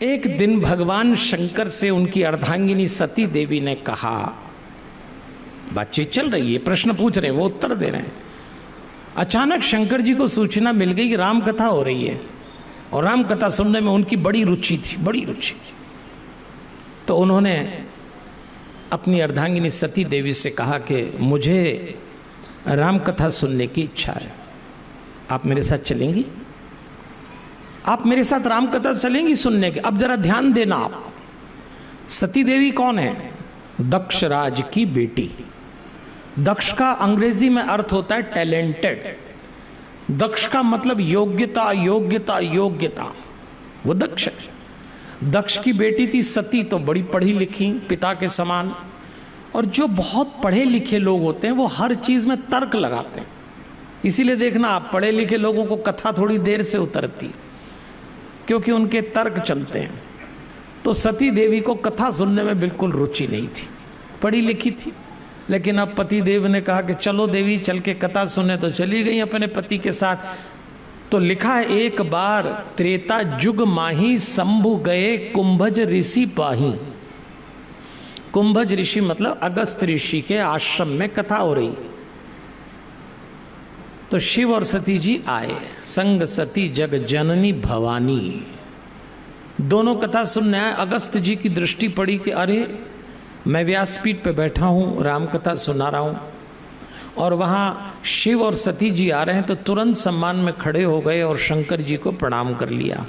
एक दिन भगवान शंकर से उनकी अर्धांगिनी सती देवी ने कहा, बातचीत चल रही है, प्रश्न पूछ रहे हैं, वो उत्तर दे रहे हैं। अचानक शंकर जी को सूचना मिल गई कि राम कथा हो रही है और राम कथा सुनने में उनकी बड़ी रुचि थी, बड़ी रुचि। तो उन्होंने अपनी अर्धांगिनी सती देवी से कहा कि मुझे राम कथा सुनने की इच्छा है, आप मेरे साथ चलेंगी? आप मेरे साथ राम कथा चलेंगी सुनने के? अब जरा ध्यान देना आप, सती देवी कौन है? दक्ष राज की बेटी। दक्ष का अंग्रेजी में अर्थ होता है टैलेंटेड। दक्ष का मतलब योग्यता योग्यता योग्यता, वो दक्ष है। दक्ष की बेटी थी सती, तो बड़ी पढ़ी लिखी, पिता के समान। और जो बहुत पढ़े लिखे लोग होते हैं वो हर चीज में तर्क लगाते हैं। इसीलिए देखना आप, पढ़े लिखे लोगों को कथा थोड़ी देर से उतरती, क्योंकि उनके तर्क चलते हैं। तो सती देवी को कथा सुनने में बिल्कुल रुचि नहीं थी, पढ़ी लिखी थी। लेकिन अब पति देव ने कहा कि चलो देवी चल के कथा सुने, तो चली गई अपने पति के साथ। तो लिखा है, एक बार त्रेता जुग माही शंभु गए कुंभज ऋषि पाही। कुंभज ऋषि मतलब अगस्त ऋषि के आश्रम में कथा हो रही। तो शिव और सती जी आए, संग सती जग जननी भवानी, दोनों कथा सुनने आए। अगस्त जी की दृष्टि पड़ी कि अरे मैं व्यासपीठ पे बैठा हूँ, राम कथा सुना रहा हूँ, और वहाँ शिव और सती जी आ रहे हैं। तो तुरंत सम्मान में खड़े हो गए और शंकर जी को प्रणाम कर लिया।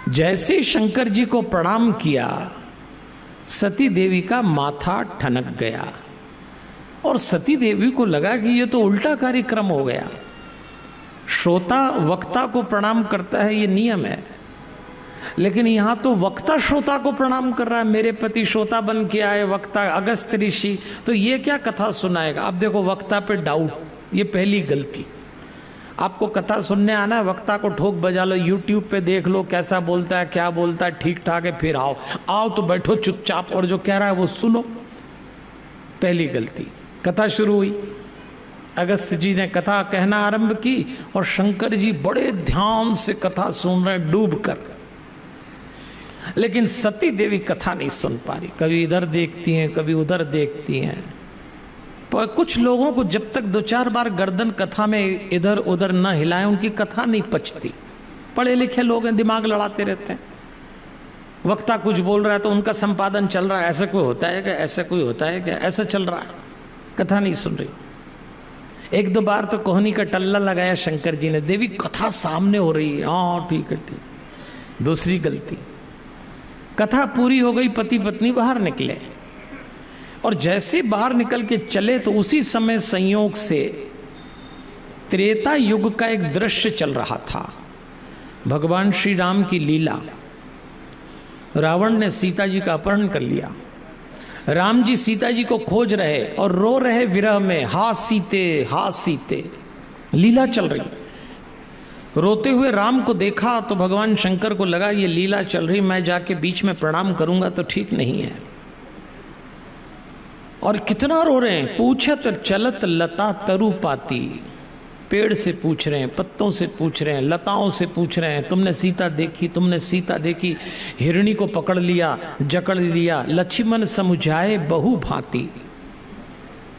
जैसे ही शंकर जी को प्रणाम किया, सती देवी का माथा ठनक गया और सती देवी को लगा कि ये तो उल्टा कार्यक्रम हो गया। श्रोता वक्ता को प्रणाम करता है, ये नियम है, लेकिन यहाँ तो वक्ता श्रोता को प्रणाम कर रहा है। मेरे पति श्रोता बन के आए, वक्ता अगस्त ऋषि, तो ये क्या कथा सुनाएगा? अब देखो वक्ता पे डाउट, ये पहली गलती। आपको कथा सुनने आना है, वक्ता को ठोक बजा लो, यूट्यूब पे देख लो कैसा बोलता है, क्या बोलता है, ठीक ठाक है, फिर आओ तो बैठो चुपचाप और जो कह रहा है वो सुनो। पहली गलती। कथा शुरू हुई, अगस्त जी ने कथा कहना आरंभ की और शंकर जी बड़े ध्यान से कथा सुन रहे, डूब कर। लेकिन सती देवी कथा नहीं सुन पा रही, कभी इधर देखती हैं, कभी उधर देखती हैं। पर कुछ लोगों को जब तक 2-4 बार गर्दन कथा में इधर उधर न हिलाएं, उनकी कथा नहीं पचती। पढ़े लिखे लोग हैं, दिमाग लड़ाते रहते हैं। वक्ता कुछ बोल रहा है तो उनका संपादन चल रहा है, ऐसा कोई होता है क्या, ऐसा कोई होता है क्या, ऐसा चल रहा है, कथा नहीं सुन रही। 1-2 बार तो कोहनी का टल्ला लगाया शंकर जी ने, देवी कथा सामने हो रही है, हाँ ठीक है ठीक। दूसरी गलती, कथा पूरी हो गई, पति पत्नी बाहर निकले और जैसे बाहर निकल के चले तो उसी समय संयोग से त्रेता युग का एक दृश्य चल रहा था। भगवान श्री राम की लीला। रावण ने सीता जी का अपहरण कर लिया। राम जी सीता जी को खोज रहे और रो रहे विरह में, हा सीते, लीला चल रही। रोते हुए राम को देखा तो भगवान शंकर को लगा ये लीला चल रही, मैं जाके बीच में प्रणाम करूंगा तो ठीक नहीं है। और कितना रो रहे हैं, पूछत चलत लता तरु पाती, पेड़ से पूछ रहे हैं, पत्तों से पूछ रहे हैं, लताओं से पूछ रहे हैं, तुमने सीता देखी, तुमने सीता देखी। हिरणी को पकड़ लिया, जकड़ लिया, लक्ष्मण समुझाए बहु भांति।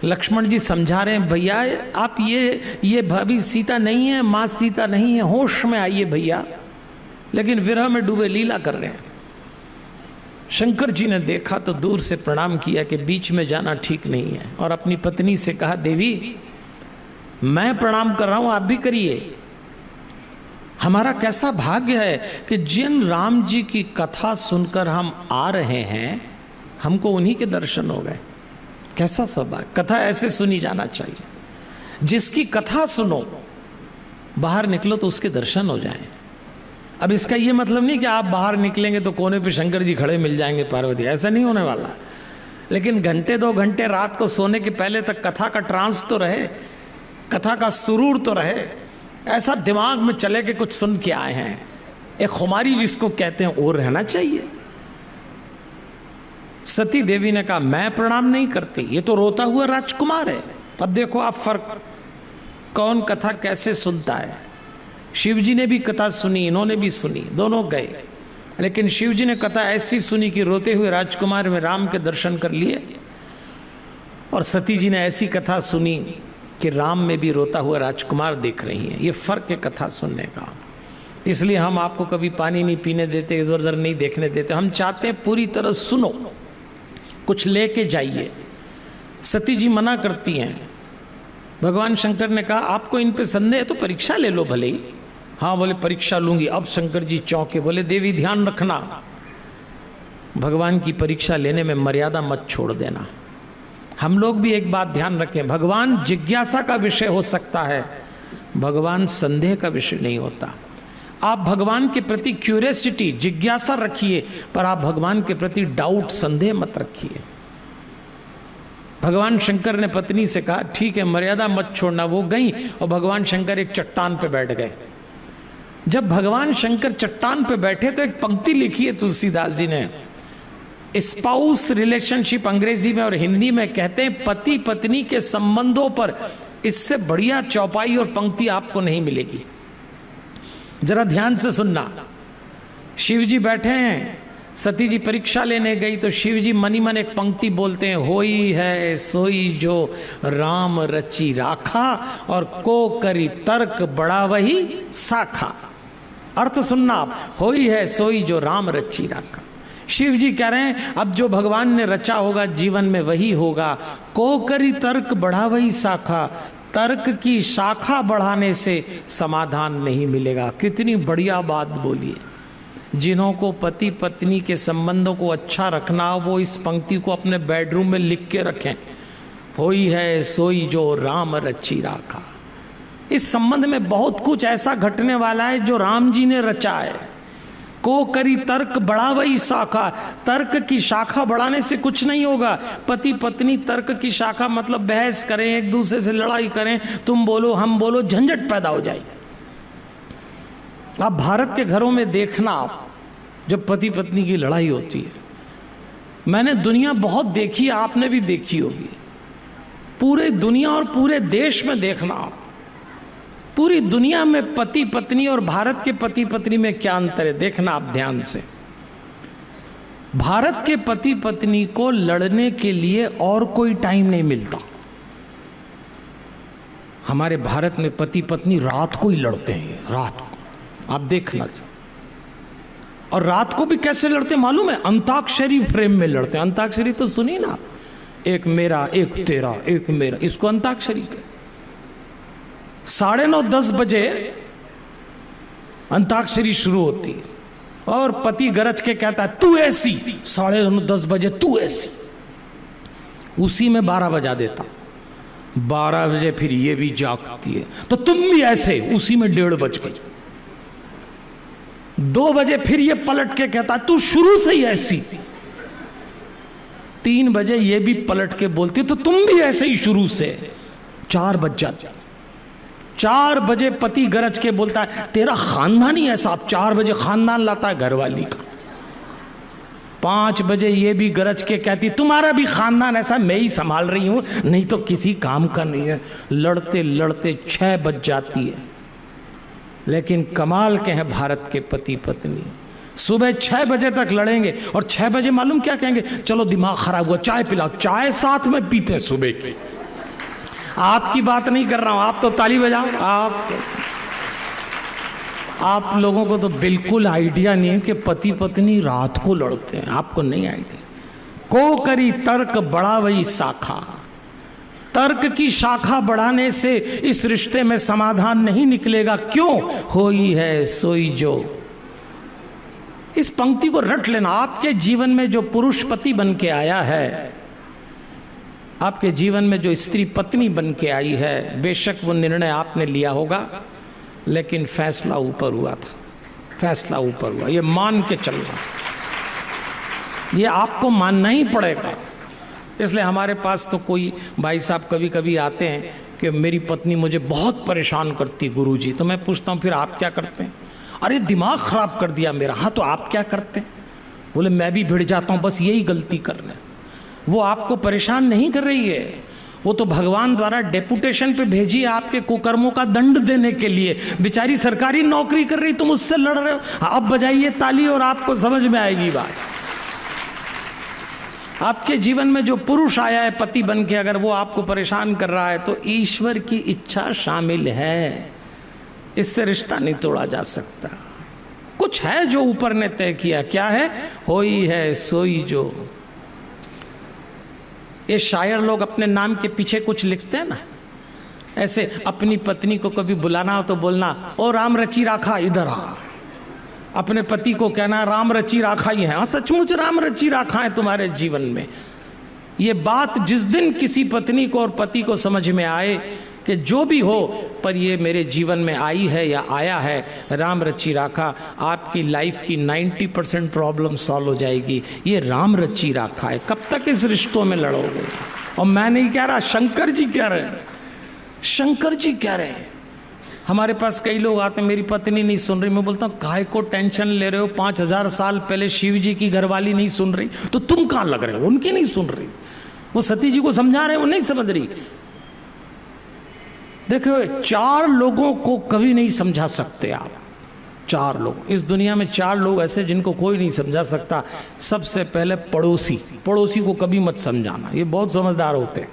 लक्ष्मण जी समझा रहे हैं, भैया आप ये भाभी सीता नहीं है, माँ सीता नहीं है, होश में आइए भैया। लेकिन विरह में डूबे लीला कर रहे हैं। शंकर जी ने देखा तो दूर से प्रणाम किया कि बीच में जाना ठीक नहीं है, और अपनी पत्नी से कहा, देवी मैं प्रणाम कर रहा हूं, आप भी करिए। हमारा कैसा भाग्य है कि जिन राम जी की कथा सुनकर हम आ रहे हैं, हमको उन्हीं के दर्शन हो गए। कैसा सौभाग्य। कथा ऐसे सुनी जाना चाहिए, जिसकी कथा सुनो बाहर निकलो तो उसके दर्शन हो जाएं। अब इसका ये मतलब नहीं कि आप बाहर निकलेंगे तो कोने पे शंकर जी खड़े मिल जाएंगे, पार्वती, ऐसा नहीं होने वाला। लेकिन घंटे 2 घंटे रात को सोने के पहले तक कथा का ट्रांस तो रहे, कथा का सुरूर तो रहे, ऐसा दिमाग में चले कि कुछ सुन के आए हैं। एक खुमारी जिसको कहते हैं वो रहना चाहिए। सती देवी ने कहा, मैं प्रणाम नहीं करती, ये तो रोता हुआ राजकुमार है। अब देखो आप फर्क, कौन कथा कैसे सुनता है। शिव जी ने भी कथा सुनी, इन्होंने भी सुनी, दोनों गए लेकिन शिव जी ने कथा ऐसी सुनी कि रोते हुए राजकुमार में राम के दर्शन कर लिए, और सती जी ने ऐसी कथा सुनी कि राम में भी रोता हुआ राजकुमार देख रही हैं। ये फर्क है कथा सुनने का। इसलिए हम आपको कभी पानी नहीं पीने देते, इधर उधर नहीं देखने देते। हम चाहते हैं पूरी तरह सुनो, कुछ लेके जाइए। सती जी मना करती हैं। भगवान शंकर ने कहा आपको इन पे संदेह है तो परीक्षा ले लो भले ही। हाँ बोले परीक्षा लूंगी। अब शंकर जी चौंके, बोले देवी ध्यान रखना, भगवान की परीक्षा लेने में मर्यादा मत छोड़ देना। हम लोग भी एक बात ध्यान रखें, भगवान जिज्ञासा का विषय हो सकता है, भगवान संदेह का विषय नहीं होता। आप भगवान के प्रति क्यूरियोसिटी जिज्ञासा रखिए, पर आप भगवान के प्रति डाउट संदेह मत रखिए। भगवान शंकर ने पत्नी से कहा ठीक है मर्यादा मत छोड़ना। वो गई और भगवान शंकर एक चट्टान पे बैठ गए। जब भगवान शंकर चट्टान पे बैठे तो एक पंक्ति लिखी है तुलसीदास जी ने, स्पाउस रिलेशनशिप अंग्रेजी में और हिंदी में कहते हैं पति पत्नी के संबंधों पर इससे बढ़िया चौपाई और पंक्ति आपको नहीं मिलेगी। जरा ध्यान से सुनना। शिव जी बैठे हैं, सती जी परीक्षा लेने गई तो शिव जी मनी मन एक पंक्ति बोलते हैं, होई है सोई जो राम रची राखा और को करी तर्क बड़ा वही साखा। अर्थ सुनना आप, होई है सोई जो राम रची राखा। शिव जी कह रहे हैं अब जो भगवान ने रचा होगा जीवन में वही होगा। को करी तर्क बढ़ा वही शाखा, तर्क की शाखा बढ़ाने से समाधान नहीं मिलेगा। कितनी बढ़िया बात बोली है। जिन्हों को पति पत्नी के संबंधों को अच्छा रखना हो वो इस पंक्ति को अपने बेडरूम में लिख के रखें, होई है सोई जो राम रची राखा। इस संबंध में बहुत कुछ ऐसा घटने वाला है जो राम जी ने रचा है। को करी तर्क बढ़ा वही शाखा, तर्क की शाखा बढ़ाने से कुछ नहीं होगा। पति पत्नी तर्क की शाखा मतलब बहस करें, एक दूसरे से लड़ाई करें, तुम बोलो हम बोलो, झंझट पैदा हो जाए। आप भारत के घरों में देखना, आप जब पति पत्नी की लड़ाई होती है, मैंने दुनिया बहुत देखी, आपने भी देखी होगी। पूरे दुनिया और पूरे देश में देखना आप, पूरी दुनिया में पति पत्नी और भारत के पति पत्नी में क्या अंतर है देखना आप ध्यान से। भारत के पति पत्नी को लड़ने के लिए और कोई टाइम नहीं मिलता। हमारे भारत में पति पत्नी रात को ही लड़ते हैं, रात को आप देखना। और रात को भी कैसे लड़ते मालूम है? अंताक्षरी फ्रेम में लड़ते हैं। अंताक्षरी तो सुनी ना, एक मेरा एक तेरा एक मेरा, इसको अंताक्षरी के 9:30 10 बजे अंताक्षरी शुरू होती और पति गरज के कहता है तू ऐसी, 9:30 10 बजे तू ऐसी, उसी में 12 बजा देता। 12 बजे फिर ये भी जागती है तो तुम भी ऐसे, उसी में 1:30 बज गई। 2 बजे फिर ये पलट के कहता तू शुरू से ही ऐसी। 3 बजे ये भी पलट के बोलती तो तुम भी ऐसे ही शुरू से। 4 बज जाती। 4 बजे पति गरज के बोलता है तेरा खानदान ही ऐसा। 4 बजे खानदान लाता है घरवाली का। 5 बजे ये भी गरज के कहती तुम्हारा भी खानदान ऐसा, मैं ही संभाल रही हूं, नहीं तो किसी काम का नहीं है। लड़ते लड़ते 6 बज जाती है। लेकिन कमाल के हैं भारत के पति पत्नी, सुबह 6 बजे तक लड़ेंगे और 6 बजे मालूम क्या कहेंगे? चलो दिमाग खराब हुआ, चाय पिलाओ। चाय साथ में पीते हैं सुबह की। आपकी बात नहीं कर रहा हूं, आप तो ताली बजाओ। आप लोगों को तो बिल्कुल आइडिया नहीं है कि पति पत्नी रात को लड़ते हैं। आपको नहीं आइडिया। को करी तर्क बड़ा वही शाखा, तर्क की शाखा बढ़ाने से इस रिश्ते में समाधान नहीं निकलेगा। क्यों? होई है सोई जो। इस पंक्ति को रट लेना। आपके जीवन में जो पुरुष पति बन के आया है, आपके जीवन में जो स्त्री पत्नी बन के आई है, बेशक वो निर्णय आपने लिया होगा, लेकिन फैसला ऊपर हुआ था। फैसला ऊपर हुआ, ये मान के चलना, ये आपको मानना ही पड़ेगा। इसलिए हमारे पास तो कोई भाई साहब कभी कभी आते हैं कि मेरी पत्नी मुझे बहुत परेशान करती गुरुजी। तो मैं पूछता हूँ फिर आप क्या करते हैं? अरे दिमाग खराब कर दिया मेरा। हाँ तो आप क्या करते हैं? बोले मैं भी भिड़ जाता हूँ, बस यही गलती कर रहे। वो आपको परेशान नहीं कर रही है, वो तो भगवान द्वारा डेपुटेशन पे भेजी है आपके कुकर्मों का दंड देने के लिए। बेचारी सरकारी नौकरी कर रही, तुम उससे लड़ रहे हो। अब बजाइए ताली और आपको समझ में आएगी बात। आपके जीवन में जो पुरुष आया है पति बन के, अगर वो आपको परेशान कर रहा है तो ईश्वर की इच्छा शामिल है, इससे रिश्ता नहीं तोड़ा जा सकता। कुछ है जो ऊपर ने तय किया। क्या है? होई है सोई जो। ये शायर लोग अपने नाम के पीछे कुछ लिखते हैं ना, ऐसे अपनी पत्नी को कभी बुलाना हो तो बोलना, ओ राम रची राखा इधर आ। अपने पति को कहना राम रची राखा ही है। हाँ, सचमुच राम रची राखा है तुम्हारे जीवन में। ये बात जिस दिन किसी पत्नी को और पति को समझ में आए कि जो भी हो पर ये मेरे जीवन में आई है या आया है राम रची राखा, आपकी लाइफ की 90% प्रॉब्लम सॉल्व हो जाएगी। ये राम रची राखा है। कब तक इस रिश्तों में लड़ोगे? और मैं नहीं कह रहा, शंकर जी कह रहे हैं। शंकर जी कह रहे हैं। हमारे पास कई लोग आते हैं, मेरी पत्नी नहीं सुन रही। मैं बोलता हूँ काहे को टेंशन ले रहे हो? 5000 साल पहले शिव जी की घरवाली नहीं सुन रही तो तुम कहाँ लग रहे हो? उनकी नहीं सुन रही, वो सती जी को समझा रहे हैं, वो नहीं समझ रही। देखो, 4 लोगों को कभी नहीं समझा सकते आप। 4 लोग इस दुनिया में, 4 लोग ऐसे जिनको कोई नहीं समझा सकता। सबसे पहले पड़ोसी। पड़ोसी को कभी मत समझाना, ये बहुत समझदार होते हैं।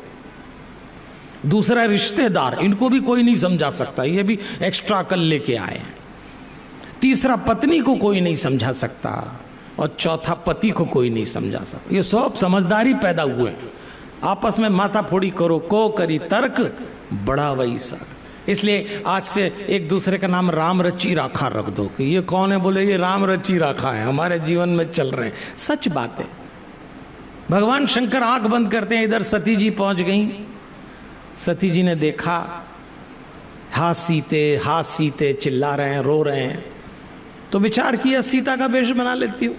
दूसरा रिश्तेदार, इनको भी कोई नहीं समझा सकता, ये भी एक्स्ट्रा अकल लेके आए हैं। तीसरा पत्नी को कोई नहीं समझा सकता। और चौथा पति को कोई नहीं समझा सकता। ये सब समझदारी पैदा हुए। आपस में माथा फोड़ी करो, को करी तर्क बड़ा वैसा। इसलिए आज से एक दूसरे का नाम राम रची राखा रख दो कि ये कौन है? बोले ये राम रची राखा है, हमारे जीवन में चल रहे हैं। सच बात है। भगवान शंकर आंख बंद करते हैं, इधर सती जी पहुंच गई। सती जी ने देखा, हाथ सीते चिल्ला रहे हैं, रो रहे हैं। तो विचार किया सीता का वेश बना लेती हूँ।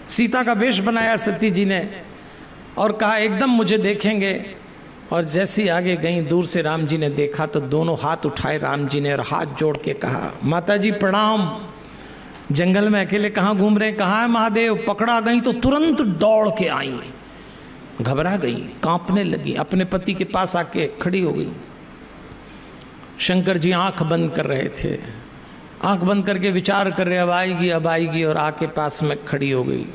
सीता का वेश बनाया सती जी ने और कहा एकदम मुझे देखेंगे। और जैसी आगे गई, दूर से राम जी ने देखा तो दोनों हाथ उठाए राम जी ने और हाथ जोड़ के कहा, माता जी प्रणाम। जंगल में अकेले कहाँ घूम रहे हैं? कहाँ है महादेव? पकड़ा गई तो तुरंत दौड़ के आई, घबरा गई, कांपने लगी, अपने पति के पास आके खड़ी हो गई। शंकर जी आंख बंद कर रहे थे, आंख बंद करके विचार कर रहे, अब आएगी और आके पास में खड़ी हो गई।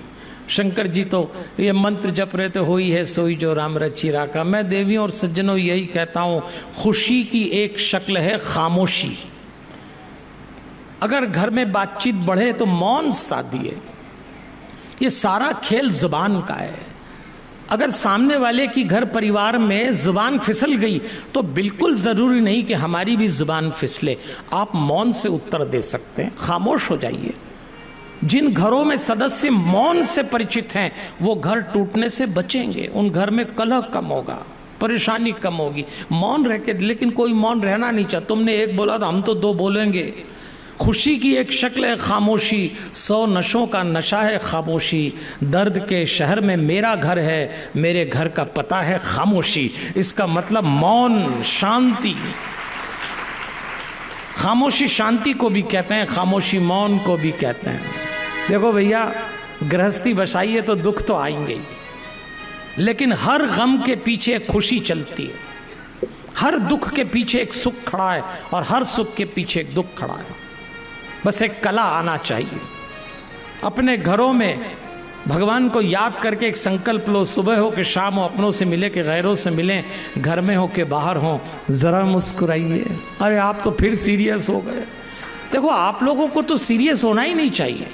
शंकर जी तो ये मंत्र जप रहे थे, होई है सोई जो राम रची राखा। मैं देवियों और सज्जनों यही कहता हूं, खुशी की एक शक्ल है खामोशी। अगर घर में बातचीत बढ़े तो मौन साधिए। ये सारा खेल जुबान का है। अगर सामने वाले की घर परिवार में जुबान फिसल गई तो बिल्कुल जरूरी नहीं कि हमारी भी जुबान फिसले। आप मौन से उत्तर दे सकते हैं, खामोश हो जाइए। जिन घरों में सदस्य मौन से परिचित हैं वो घर टूटने से बचेंगे। उन घर में कलह कम होगा, परेशानी कम होगी। मौन रह के, लेकिन कोई मौन रहना नहीं चाहता। तुमने एक बोला तो हम तो 2 बोलेंगे। खुशी की एक शक्ल है खामोशी, 100 नशों का नशा है खामोशी। दर्द के शहर में मेरा घर है, मेरे घर का पता है खामोशी। इसका मतलब मौन, शांति। खामोशी शांति को भी कहते हैं, खामोशी मौन को भी कहते हैं। देखो भैया, गृहस्थी बसाइए तो दुख तो आएंगे, लेकिन हर गम के पीछे एक खुशी चलती है। हर दुख के पीछे एक सुख खड़ा है और हर सुख के पीछे एक दुख खड़ा है। बस एक कला आना चाहिए। अपने घरों में भगवान को याद करके एक संकल्प लो, सुबह हो कि शाम हो, अपनों से मिले कि गैरों से मिलें, घर में हो कि बाहर हो, जरा मुस्कुराइए। अरे आप तो फिर सीरियस हो गए। देखो, आप लोगों को तो सीरियस होना ही नहीं चाहिए।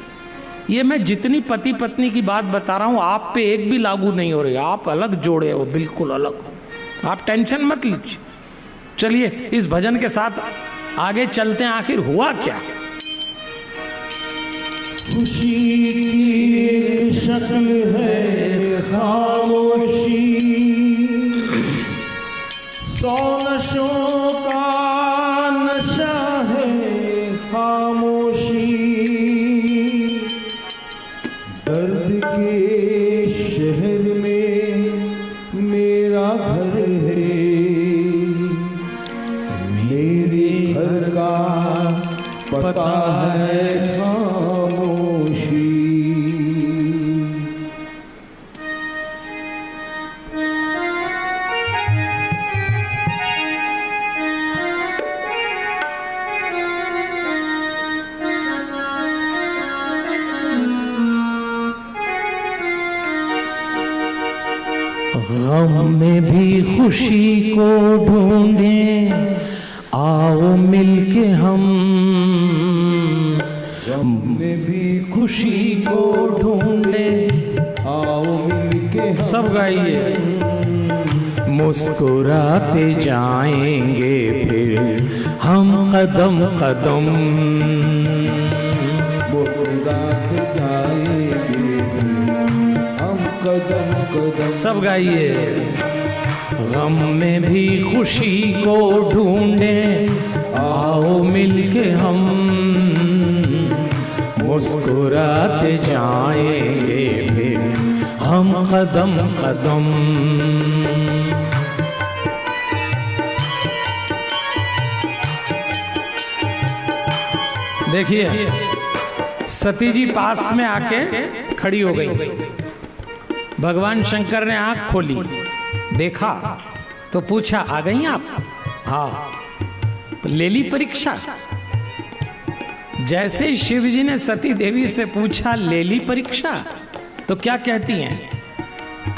ये मैं जितनी पति पत्नी की बात बता रहा हूँ, आप पे एक भी लागू नहीं हो रही। आप अलग जोड़े हो, बिल्कुल अलग हो। आप टेंशन मत लीजिए। चलिए इस भजन के साथ आगे चलते हैं। आखिर हुआ क्या? खुशी की शक्ल है खामोशी, 100 नशों का नशा है खामोशी। दर्द के शहर में मेरा घर है, मेरे घर का पता है गम में भी खुशी को ढूंढें, आओ मिलके हम। गम में भी खुशी को ढूंढे, आओ मिलके हम। सब गाइए। मुस्कुराते जाएंगे फिर हम कदम कदम, मुस्कुराते जाएंगे हम कदम कदम। सब गाइए। गम में भी खुशी को ढूंढे, आओ मिलके हम। मुस्कुराते जाएंगे फिर हम कदम कदम। देखिए, सती जी पास में आके खड़ी हो गई। भगवान शंकर ने आंख खोली, देखा तो पूछा, आ गई आप? हाँ। ले ली परीक्षा? जैसे शिव जी ने सती देवी से पूछा, ले ली परीक्षा, तो क्या कहती हैं?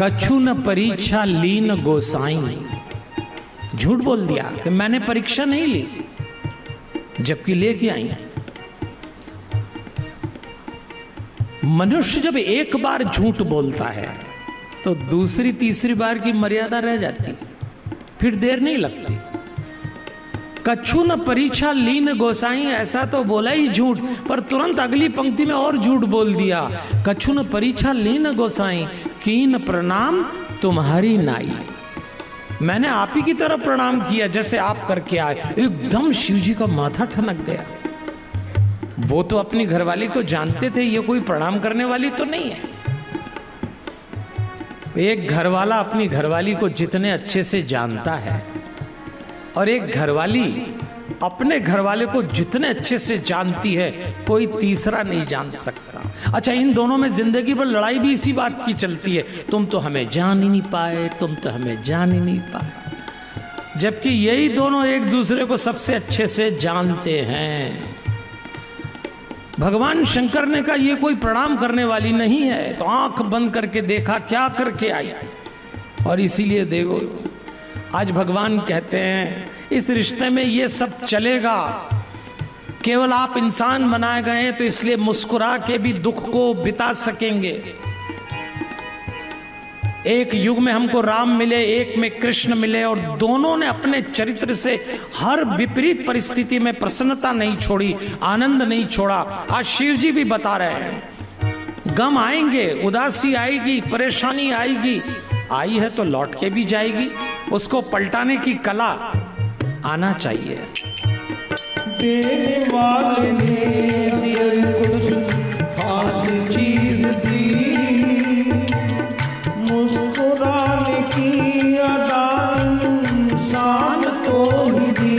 कछु न परीक्षा लीन गोसाई। झूठ बोल दिया कि मैंने परीक्षा नहीं ली, जबकि लेके आई। मनुष्य जब एक बार झूठ बोलता है तो दूसरी तीसरी बार की मर्यादा रह जाती, फिर देर नहीं लगती। कछु न परीक्षा लीन गोसाई, ऐसा तो बोला ही झूठ, पर तुरंत अगली पंक्ति में और झूठ बोल दिया। कछु न परीक्षा लीन गोसाई, कीन प्रणाम तुम्हारी नाई। मैंने आप ही की तरफ प्रणाम किया जैसे आप करके आए। एकदम शिव जी का माथा ठनक गया। वो तो अपनी घरवाली को जानते थे, ये कोई प्रणाम करने वाली तो नहीं है। एक घरवाला अपनी घरवाली को जितने अच्छे से जानता है, और एक घरवाली अपने घरवाले को जितने अच्छे से जानती है, कोई तीसरा नहीं जान सकता। अच्छा, इन दोनों में जिंदगी भर लड़ाई भी इसी बात की चलती है, तुम तो हमें जान ही नहीं पाए, तुम तो हमें जान ही नहीं पाए। जबकि यही दोनों एक दूसरे को सबसे अच्छे से जानते हैं। भगवान शंकर ने कहा, ये कोई प्रणाम करने वाली नहीं है, तो आंख बंद करके देखा, क्या करके आई। और इसीलिए देखो, आज भगवान कहते हैं इस रिश्ते में ये सब चलेगा, केवल आप इंसान बनाए गए हैं, तो इसलिए मुस्कुरा के भी दुख को बिता सकेंगे। एक युग में हमको राम मिले, एक में कृष्ण मिले, और दोनों ने अपने चरित्र से हर विपरीत परिस्थिति में प्रसन्नता नहीं छोड़ी, आनंद नहीं छोड़ा। आज शिव जी भी बता रहे हैं, गम आएंगे, उदासी आएगी, परेशानी आएगी, आई है तो लौट के भी जाएगी, उसको पलटाने की कला आना चाहिए। देने वाले ने अगर कुछ खास चीज दी, मुस्कुराने की अदा इंसान को ही दी।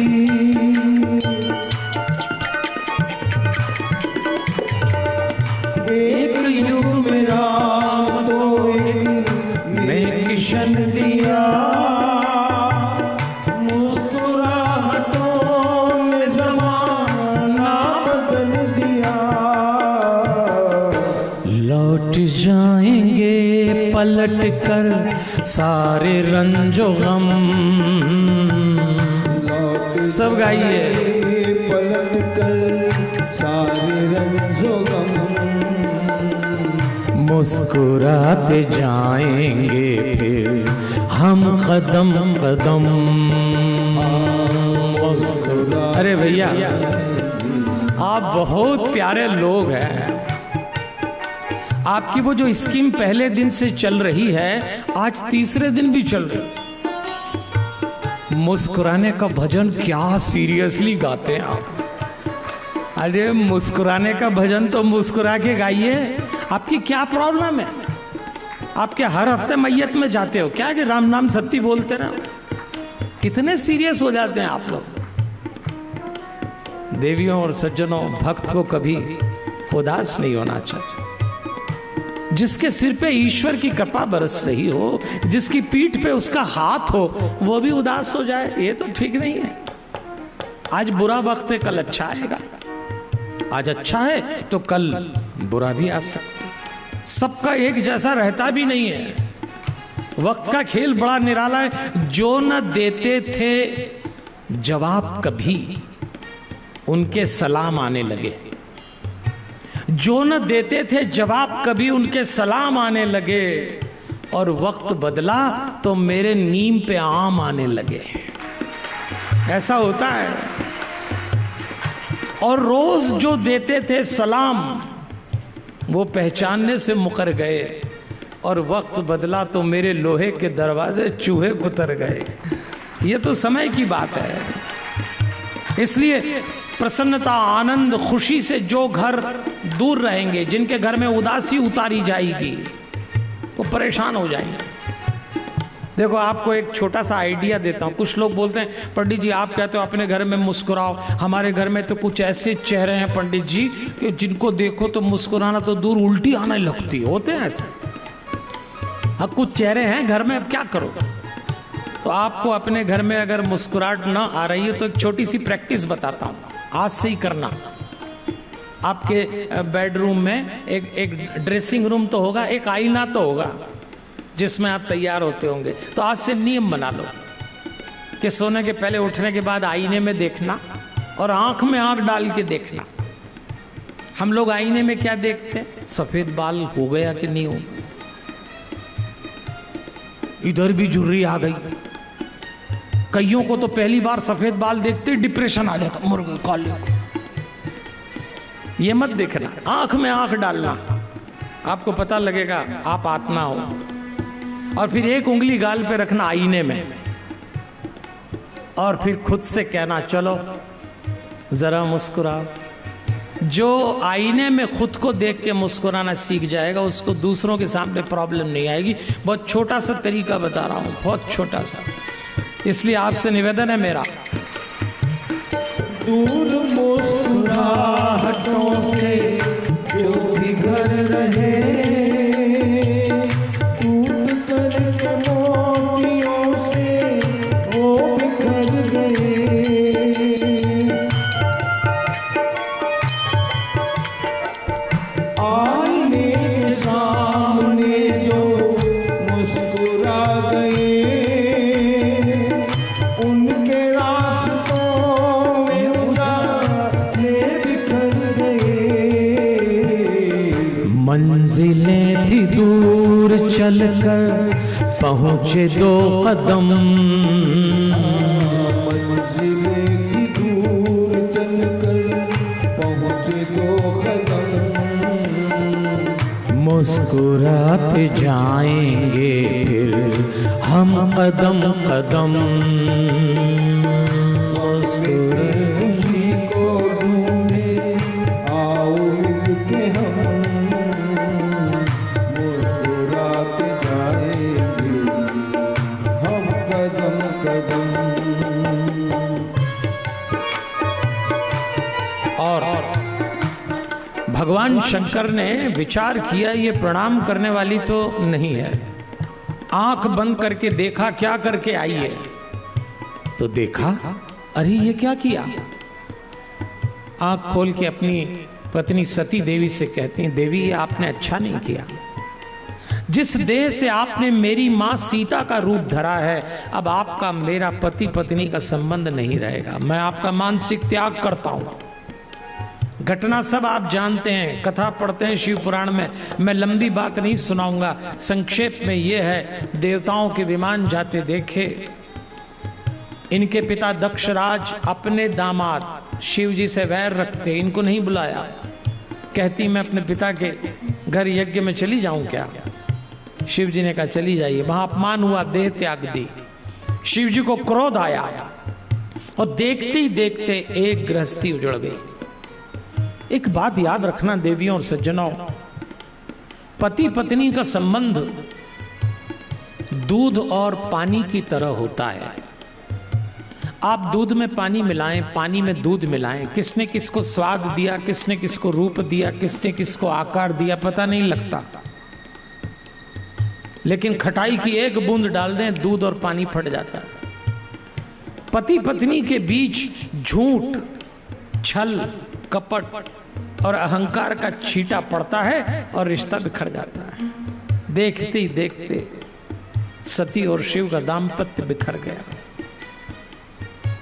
एक युग में राम को एक किशन दिया, जाएंगे पलट कर सारे रंजो गम। सब गाइए। पलट कर सारे रंजो गम। मुस्कुराते जाएंगे फिर हम कदम कदम। अरे भैया, आप बहुत प्यारे लोग हैं। आपकी वो जो स्कीम पहले दिन से चल रही है, आज तीसरे दिन भी चल रही। मुस्कुराने का भजन क्या सीरियसली गाते हैं आप। अरे मुस्कुराने का भजन तो मुस्कुरा के गाइए। आपकी क्या प्रॉब्लम है? आप क्या हर हफ्ते मैयत में जाते हो क्या कि राम नाम सत्य बोलते रहो? कितने सीरियस हो जाते हैं आप लोग। देवियों और सज्जनों, भक्त को कभी उदास नहीं होना चाहिए। जिसके सिर पे ईश्वर की कृपा बरस रही हो, जिसकी पीठ पे उसका हाथ हो, वो भी उदास हो जाए, ये तो ठीक नहीं है। आज बुरा वक्त है, कल अच्छा आएगा। आज अच्छा है तो कल बुरा भी आ सकता है। सबका एक जैसा रहता भी नहीं है। वक्त का खेल बड़ा निराला है। जो न देते थे जवाब कभी, उनके सलाम आने लगे। जो न देते थे जवाब कभी, उनके सलाम आने लगे। और वक्त बदला तो मेरे नीम पे आम आने लगे। ऐसा होता है। और रोज जो देते थे सलाम, वो पहचानने से मुकर गए। और वक्त बदला तो मेरे लोहे के दरवाजे चूहे कुतर गए। ये तो समय की बात है। इसलिए प्रसन्नता, आनंद, खुशी से जो घर दूर रहेंगे, जिनके घर में उदासी उतारी जाएगी, वो परेशान हो जाएंगे। देखो, आपको एक छोटा सा आइडिया देता हूँ। कुछ लोग बोलते हैं पंडित जी आप कहते हो अपने घर में मुस्कुराओ, हमारे घर में तो कुछ ऐसे चेहरे हैं पंडित जी कि जिनको देखो तो मुस्कुराना तो दूर उल्टी आने लगती। होते हैं ऐसे। हाँ, कुछ चेहरे हैं घर में, अब क्या करो। तो आपको अपने घर में अगर मुस्कुराहट ना आ रही है तो एक छोटी सी प्रैक्टिस बताता हूँ, आज से ही करना। आपके बेडरूम में एक ड्रेसिंग रूम तो होगा, एक आईना तो होगा जिसमें आप तैयार होते होंगे। तो आज से नियम बना लो कि सोने के पहले उठने के बाद आईने में देखना और आंख में आंख डाल के देखना। हम लोग आईने में क्या देखते हैं? सफेद बाल हो गया कि नहीं हो, इधर भी झुर्री आ गई। कईयों को तो पहली बार सफेद बाल देखते डिप्रेशन आ जाता, मुर्गे काले को। ये मत देखना, आंख में आंख डालना, आपको पता लगेगा आप आत्मा हो। और फिर एक उंगली गाल पे रखना आईने में, और फिर खुद से कहना चलो जरा मुस्कुराओ। जो आईने में खुद को देख के मुस्कुराना सीख जाएगा, उसको दूसरों के सामने प्रॉब्लम नहीं आएगी। बहुत छोटा सा तरीका बता रहा हूं, बहुत छोटा सा, इसलिए आपसे निवेदन है मेरा, दूर मुस्कुराहटों से जो बिगड़ रहे, टूट कर के मोतियों से वो बिखर गए। आईने के सामने जो मुस्कुरा गए, उनके रास्तों में उजाले बिखर गए। मंजिलें थी दूर चलकर पहुंचे दो कदम, मंजिलें थी दूर चलकर पहुंचे दो कदम। मुस्कुराते जाएंगे फिर हम कदम कदम। खुशी को ढूंढे आओ मिलके हम, मुस्कुराते जाएंगे हम कदम कदम। और भगवान शंकर ने विचार किया ये प्रणाम करने वाली तो नहीं है। आंख बंद करके देखा क्या करके आई है, तो देखा अरे ये क्या किया। आंख खोल के अपनी पत्नी सती देवी से कहती हैं, देवी ये आपने अच्छा नहीं किया। जिस देह से आपने मेरी मां सीता का रूप धरा है, अब आपका मेरा पति पत्नी का संबंध नहीं रहेगा। मैं आपका मानसिक त्याग करता हूं। घटना सब आप जानते हैं, कथा पढ़ते हैं शिव पुराण में। मैं लंबी बात नहीं सुनाऊंगा, संक्षेप में यह है, देवताओं के विमान जाते देखे। इनके पिता दक्षराज अपने दामाद शिव जी से वैर रखते, इनको नहीं बुलाया। कहती मैं अपने पिता के घर यज्ञ में चली जाऊं क्या? शिव जी ने कहा चली जाइए। वहां अपमान हुआ, देह त्याग दी। शिव जी को क्रोध आया और देखते ही देखते एक गृहस्थी उजड़ गई। एक बात याद रखना देवियों और सज्जनों, पति पत्नी का संबंध दूध और पानी की तरह होता है। आप दूध में पानी मिलाएं, पानी में दूध मिलाएं, किसने किसको स्वाद दिया, किसने किसको रूप दिया, किसने किसको आकार दिया, पता नहीं लगता। लेकिन खटाई की एक बूंद डाल दें, दूध और पानी फट जाता है। पति पत्नी के बीच झूठ, छल, कपट और अहंकार का छींटा पड़ता है और रिश्ता बिखर जाता है। देखते ही देखते सती और शिव का दाम्पत्य बिखर गया।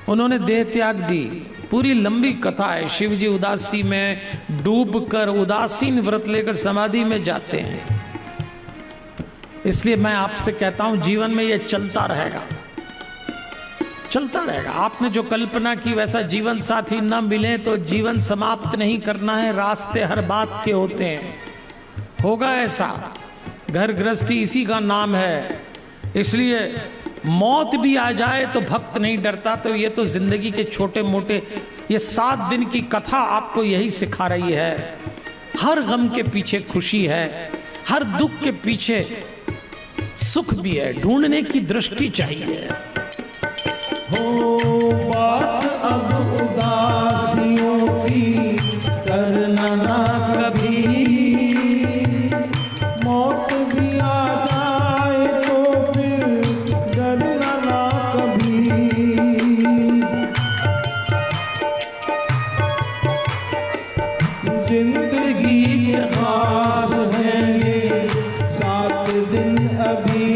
उन्होंने देह त्याग दी। पूरी लंबी कथा है। शिव जी उदासी में डूबकर उदासीन व्रत लेकर समाधि में जाते हैं। इसलिए मैं आपसे कहता हूं जीवन में यह चलता रहेगा, चलता रहेगा। आपने जो कल्पना की वैसा जीवन साथी न मिले तो जीवन समाप्त नहीं करना है। रास्ते हर बात के होते हैं, होगा ऐसा। घर गृहस्थी इसी का नाम है। इसलिए मौत भी आ जाए तो भक्त नहीं डरता। तो ये तो जिंदगी के छोटे मोटे ये 7 दिन की कथा आपको यही सिखा रही है। हर गम के पीछे खुशी है, हर दुख के पीछे सुख भी है। ढूंढने की दृष्टि चाहिए। हो बात अब उदासियों की करना ना कभी, मौत भी आ जाए तो फिर डरना ना कभी। जिंदगी के खास हैं ये 7 दिन अभी,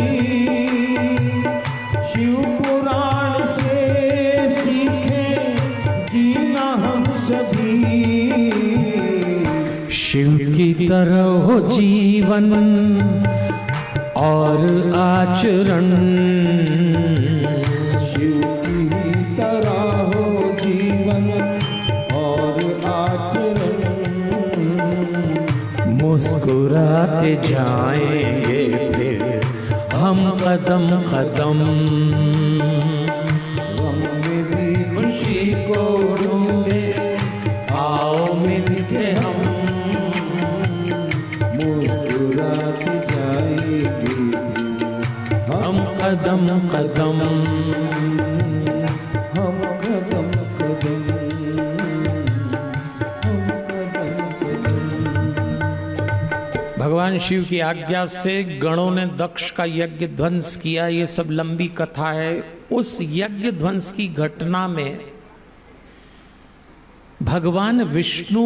शिव पुराण से सीखें जीना हम सभी। शिव की तरह हो जीवन और आचरण, शिव की तरह हो जीवन और आचरण। मुस्कुराते जाएंगे फिर हम कदम कदम, गम में भी खुशी को ढूंढे आओ मिलके हम। मुस्कुराते जाएंगे हम कदम कदम। हम कदम कदम, हम कदम कदम। भगवान शिव की आज्ञा से गणों ने दक्ष का यज्ञ ध्वंस किया। ये सब लंबी कथा है। उस यज्ञ ध्वंस की घटना में भगवान विष्णु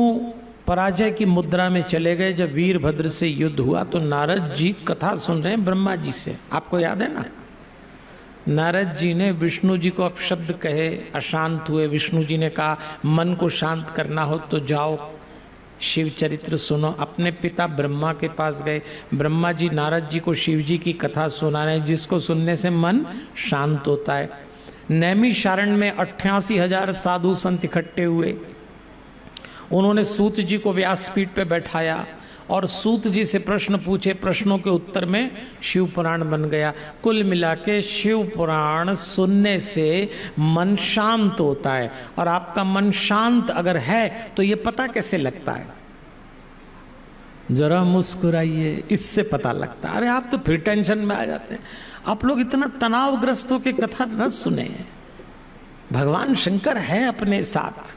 पराजय की मुद्रा में चले गए। जब वीरभद्र से युद्ध हुआ तो नारद जी कथा सुन रहे हैं ब्रह्मा जी से। आपको याद है ना, नारद जी ने विष्णु जी को अपशब्द कहे, अशांत हुए। विष्णु जी ने कहा मन को शांत करना हो तो जाओ शिव चरित्र सुनो। अपने पिता ब्रह्मा के पास गए। ब्रह्मा जी नारद जी को शिव जी की कथा सुना रहे, जिसको सुनने से मन शांत होता है। नैमिषारण्य में 88,000 साधु संत इकट्ठे हुए। उन्होंने सूत जी को व्यासपीठ पे बैठाया और सूत जी से प्रश्न पूछे। प्रश्नों के उत्तर में शिव पुराण बन गया। कुल मिला के शिव पुराण सुनने से मन शांत होता है। और आपका मन शांत अगर है तो ये पता कैसे लगता है? जरा मुस्कुराइए, इससे पता लगता है। अरे आप तो फिर टेंशन में आ जाते हैं। आप लोग इतना तनावग्रस्त होकर कथा न सुने। भगवान शंकर है अपने साथ।